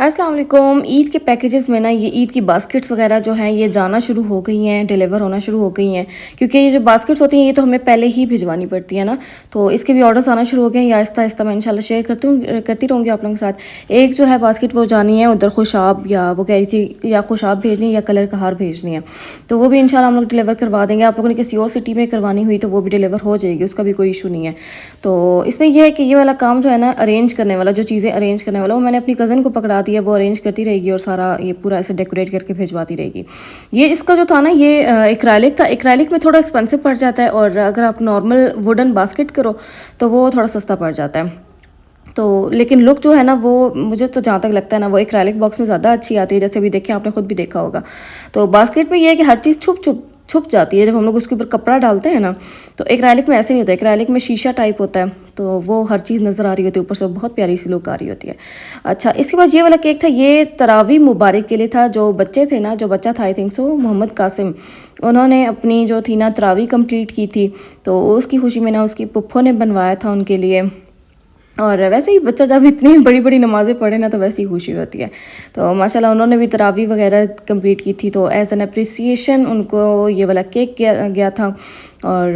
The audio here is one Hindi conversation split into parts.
अस्सलाम वालेकुम। ईद के पैकेजेस में ना ये ईद की बास्केट्स वगैरह जो हैं ये जाना शुरू हो गई हैं, डिलीवर होना शुरू हो गई हैं। क्योंकि ये जो बास्केट्स होती हैं ये तो हमें पहले ही भिजवानी पड़ती है ना, तो इसके भी ऑर्डर्स आना शुरू हो गए हैं। या आहिस्ता आहिस्ता मैं इंशाल्लाह शेयर करती रहूँगी आप लोगों के साथ। एक जो है बास्केट वो जानी है उधर खुशाब, या वो कह रही थी या खुशाब भेजनी है या कलर का हार भेजनी है, तो वो भी इंशाल्लाह हम लोग डिलीवर करवा देंगे। आप लोगों ने किसी और सिटी में करवानी हुई तो वो भी डिलीवर हो जाएगी, उसका भी कोई इशू नहीं है। तो इसमें यह है कि ये वाला काम जो है ना, अरेंज करने वाला, जो चीज़ें अरेंज करने वाला, वो मैंने अपनी कज़न को पकड़ा दिया, वो अरेंज करती रहेगी और सारा ये पूरा ऐसे डेकोरेट करके भिजवाती रहेगी। ये इसका जो था ना, ये एक्राइलिक था। एक्राइलिक में थोड़ा एक्सपेंसिव पड़ जाता है, और अगर आप नॉर्मल वुडन बास्केट करो तो वो थोड़ा सस्ता पड़ जाता है। तो लेकिन लुक जो है ना, वो मुझे तो जहाँ तक लगता है ना, वो एक्रेलिक बॉक्स में ज़्यादा अच्छी आती है। जैसे अभी देखिए, आपने खुद भी देखा होगा। तो बास्केट में ये है कि हर चीज़ छुप जाती है जब हम लोग उसके ऊपर कपड़ा डालते हैं ना। तो एक्रेलिक में ऐसे नहीं होता। एक्रेलिक में शीशा टाइप होता है, तो वो हर चीज़ नज़र आ रही होती है ऊपर से, बहुत प्यारी सी लुक आ रही होती है। अच्छा, इसके बाद ये वाला केक था, ये तरावी मुबारक के लिए था। जो बच्चे थे ना, जो बच्चा था, I think so Mohammad Qasim, उन्होंने अपनी जो थी ना तरावी कंप्लीट की थी, तो उसकी खुशी में ना उसकी पुप्पो ने बनवाया था उनके लिए। और वैसे ही बच्चा जब इतनी बड़ी बड़ी नमाज़ें पढ़े ना, तो वैसे ही खुशी होती है। तो माशाल्लाह उन्होंने भी तरावी वगैरह कंप्लीट की थी, तो एज़ एन अप्रिसिएशन उनको ये वाला केक किया गया था। और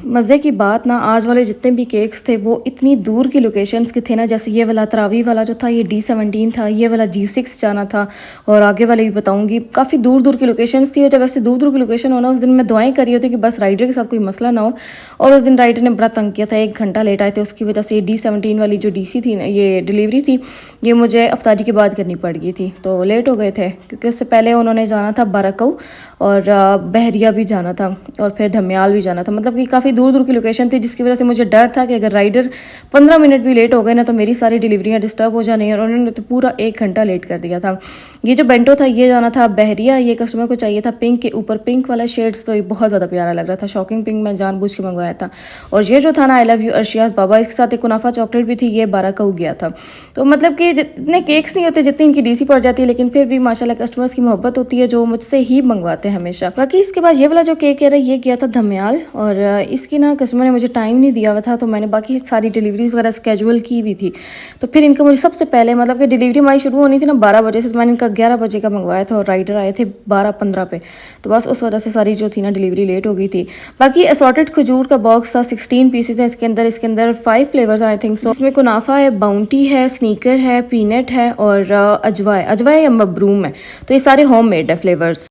मज़े की बात ना, आज वाले जितने भी केक्स थे वो इतनी दूर की लोकेशंस के थे ना। जैसे ये वाला तरावी वाला जो था, ये D17 था, ये वाला G6 जाना था, और आगे वाले भी बताऊंगी। काफ़ी दूर दूर की लोकेशंस थी, और जब ऐसे दूर दूर की लोकेशन होना, उस दिन मैं दुआएं कर रही होती कि बस राइडर के साथ कोई मसला ना हो। और उस दिन राइडर ने बड़ा तंग किया था, 1 घंटा लेट आए थे, उसकी वजह से ये D17 वाली जो DC थी ना, ये डिलीवरी थी, ये मुझे अफ्तारी के बाद करनी पड़ गई थी। तो लेट हो गए थे, क्योंकि उससे पहले उन्होंने जाना था बारकऊ, और बहरिया भी जाना था, और फिर धमियाल भी जाना था। मतलब कि काफ़ी दूर दूर की लोकेशन थी, जिसकी वजह से मुझे डर था कि अगर राइडर 15 मिनट भी लेट हो गए ना, तो मेरी सारी डिलीवरियाँ डिस्टर्ब हो जानी है। और उन्होंने तो पूरा 1 घंटा लेट कर दिया था। ये जो बेंटो था, ये जाना था बहरिया। ये कस्टमर को चाहिए था पिंक के ऊपर पिंक वाला शेड्स, तो ये बहुत ज़्यादा प्यारा लग रहा था। शॉकिंग पिंक मैं जानबूझ के मंगवाया था। और ये जो था ना, आई लव यू अर्शियाज बाबा, इसके साथ एक कुनाफा चॉकलेट भी थी, ये 12 का गया था। तो मतलब कि जितने केक्स नहीं होते जितनी इनकी DC पड़ जाती है, लेकिन फिर भी माशाल्लाह कस्टमर्स की मोहब्बत होती है, जो मुझसे ही मंगवाते हैं हमेशा। बाकी इसके बाद ये वाला जो केक है, ये किया था धमियाल, और इसकी ना कस्टमर ने मुझे टाइम नहीं दिया हुआ था, तो मैंने बाकी सारी डिलीवरीज वगैरह स्केजुअल की हुई थी। तो फिर इनका मुझे सबसे पहले, मतलब कि डिलीवरी हमारी शुरू होनी थी ना 12 बजे से, तो मैंने इनका 11 बजे का मंगवाया था, और राइडर आए थे 12:15 पे। तो बस उस वजह से सारी जो थी ना डिलीवरी लेट हो गई थी। बाकी असॉर्टेड खजूर का बॉक्स था, 16 पीसेज है इसके अंदर 5 फ्लेवर्स आई थिंक सो। इसमें कुनाफा है, बाउंटी है, स्नीकर है, पीनट है, और अजवा है या मबरूम है। तो ये सारे होम मेड है फ्लेवर्स।